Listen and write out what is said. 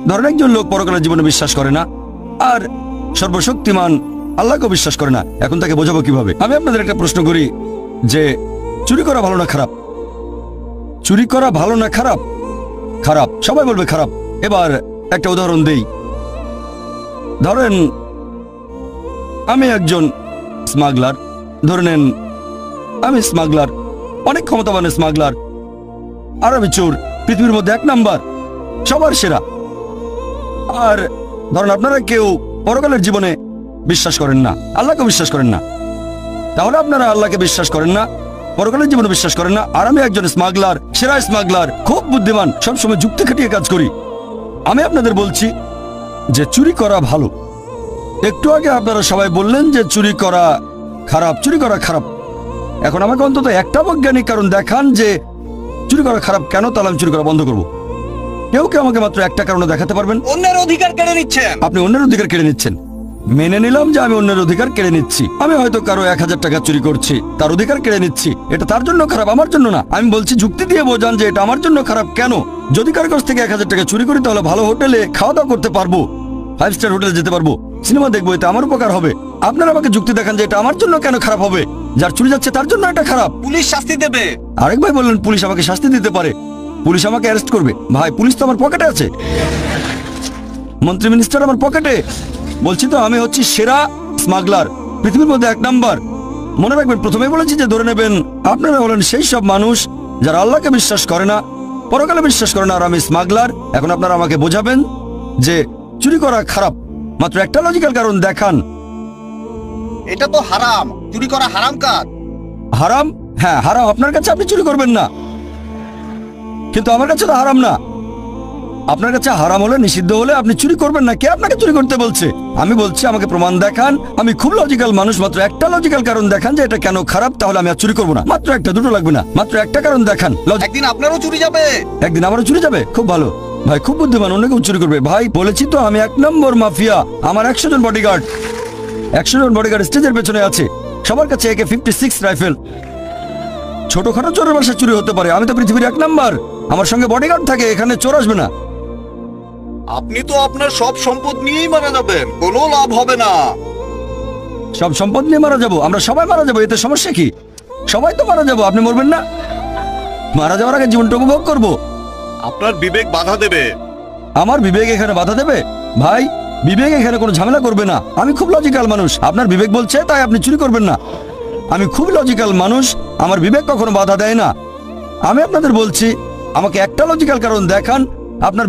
ধরেন একজন লোক পরকালের জীবনে বিশ্বাস করে না আর সর্বশক্তিমান আল্লাহকে বিশ্বাস করে না, এখন তাকে বোঝাবো কিভাবে? আমি আপনাদের একটা প্রশ্ন করি যে চুরি করা ভালো না খারাপ? চুরি করা ভালো না খারাপ? খারাপ, সবাই বলবে খারাপ। এবার একটা উদাহরণ দেই। ধরেন আমি একজন স্মাগলার, ধরে নেন আমি স্মাগলার, অনেক ক্ষমতাবান স্মাগলার, আর আমি চোর, পৃথিবীর মধ্যে 1 নাম্বার, সবার সেরা। আর ধরেন আপনারা কেউ পরকালের জীবনে বিশ্বাস করেন না, আল্লাহকে বিশ্বাস করেন না, তাহলে আপনারা আল্লাহকে বিশ্বাস করেন না, পরকালের জীবনে বিশ্বাস করেন না, আর আমি একজন স্মাগলার, সেরা স্মাগলার, খুব বুদ্ধিমান, সবসময় যুক্তি খাটিয়ে কাজ করি। আমি আপনাদের বলছি যে চুরি করা ভালো। একটু আগে আপনারা সবাই বললেন যে চুরি করা খারাপ, চুরি করা খারাপ। এখন আমাকে অন্তত একটা বৈজ্ঞানিক কারণ দেখান যে চুরি করা খারাপ কেন, তাহলে আমি চুরি করা বন্ধ করবো। কেউ কেউ আমাকে মাত্র একটা কারণে দেখাতে পারবেন? অন্যের অধিকার কেড়ে নিচ্ছেন। আপনি অন্যের অধিকার কেড়ে নিচ্ছেন, মেনে নিলাম যে আমি অন্যের অধিকার কেড়ে নিচ্ছি। আমি হয়তো কারো 1000 টাকা চুরি করছি, তার অধিকার কেড়ে নিচ্ছি, এটা তার জন্য খারাপ, আমার জন্য না। আমি বলছি যুক্তি দিয়ে বোঝান যে এটা আমার জন্য খারাপ কেন। যদি কারো কাছ থেকে 1000 টাকা চুরি করি তাহলে ভালো হোটেলে খাওয়া দাওয়া করতে পারবো, 5 স্টার হোটেলে যেতে পারবো, সিনেমা দেখবো, এতে আমার উপকার হবে। আপনারা আমাকে যুক্তি দেখান যে এটা আমার জন্য কেন খারাপ হবে, যার চুরি যাচ্ছে তার জন্য এটা খারাপ। পুলিশ শাস্তি দেবে। আরেক ভাই বললেন পুলিশ আমাকে শাস্তি দিতে পারে, পুলিশ আমাকে অ্যারেস্ট করবে। ভাই পুলিশ তো আমার পকেটে আছে, মন্ত্রী মিনিস্টার আমার পকেটে। বলছি তো আমি হচ্ছি সেরা স্মাগলার, পৃথিবীর মধ্যে 1 নাম্বার। মনে রাখবেন, প্রথমে বলেছি যে ধরে নেবেন আপনারা হলেন সেই সব মানুষ যারা আল্লাহকে বিশ্বাস করে না, পরকালে বিশ্বাস করে না, আর আমি স্মাগলার। এখন আপনারা আমাকে বোঝাবেন যে চুরি করা খারাপ, মাত্র একটা লজিক্যাল কারণ দেখান। এটা তো হারাম, চুরি করা হারাম কাজ। হারাম? হ্যাঁ হারাম আপনার কাছে, আপনি চুরি করবেন না, কিন্তু আমার কাছে তো হারাম না। আপনার কাছে হারাম হলে, নিষিদ্ধ হলে আপনি চুরি করবেন না। কে আপনাকে চুরি করতে বলছে? আমি বলছি আমাকে প্রমাণ দেখান। আমি খুব লজিক্যাল মানুষ, মাত্র একটা লজিক্যাল কারণ দেখান যে এটা কেন খারাপ, তাহলে আমি আর চুরি করবো না। মাত্র একটা, দুটো লাগবে না, মাত্র একটা কারণ দেখান। একদিন আপনারও চুরি যাবে। একদিন আমারও চুরি যাবে? খুব ভালো ভাই, খুব বুদ্ধিমান, অনেকেও চুরি করবে। ভাই বলেছি তো আমি 1 নম্বর মাফিয়া। আমার 100 জন বডিগার্ড, 100 জন বডিগার্ড স্টেজের পেছনে আছে, সবার কাছে AK-56 রাইফেল। ছোটখাটো চোরের বাসায় চুরি হতে পারে, আমি তো পৃথিবীর 1 নাম্বার, আমার সঙ্গে বডিগার্ড থাকে, এখানে চোর আসবে না। আপনি তো আপনার সব সম্পদ নিয়েই মারা যাবেন, কোনো লাভ হবে না। সব সম্পদ নিয়ে মারা যাবো? আমরা সবাই মারা যাবো, এতে সমস্যা কি? সবাই তো মারা যাবো, আপনি মরবেন না? মারা যাওয়ার আগে জীবনটা উপভোগ করবো। আপনার বিবেক বাধা দেবে। আমার বিবেক এখানে বাধা দেবে? ভাই বিবেক এখানে কোনো ঝামেলা করবে না। আমি খুব লজিক্যাল মানুষ, আপনার বিবেক বলছে তাই আপনি চুরি করবেন না। আমি খুব লজিক্যাল মানুষ, আমার বিবেক কখনো বাধা দেয় না। আমি আপনাদের বলছি আমাকে একটা লজিক্যাল কারণ দেখান, আপনার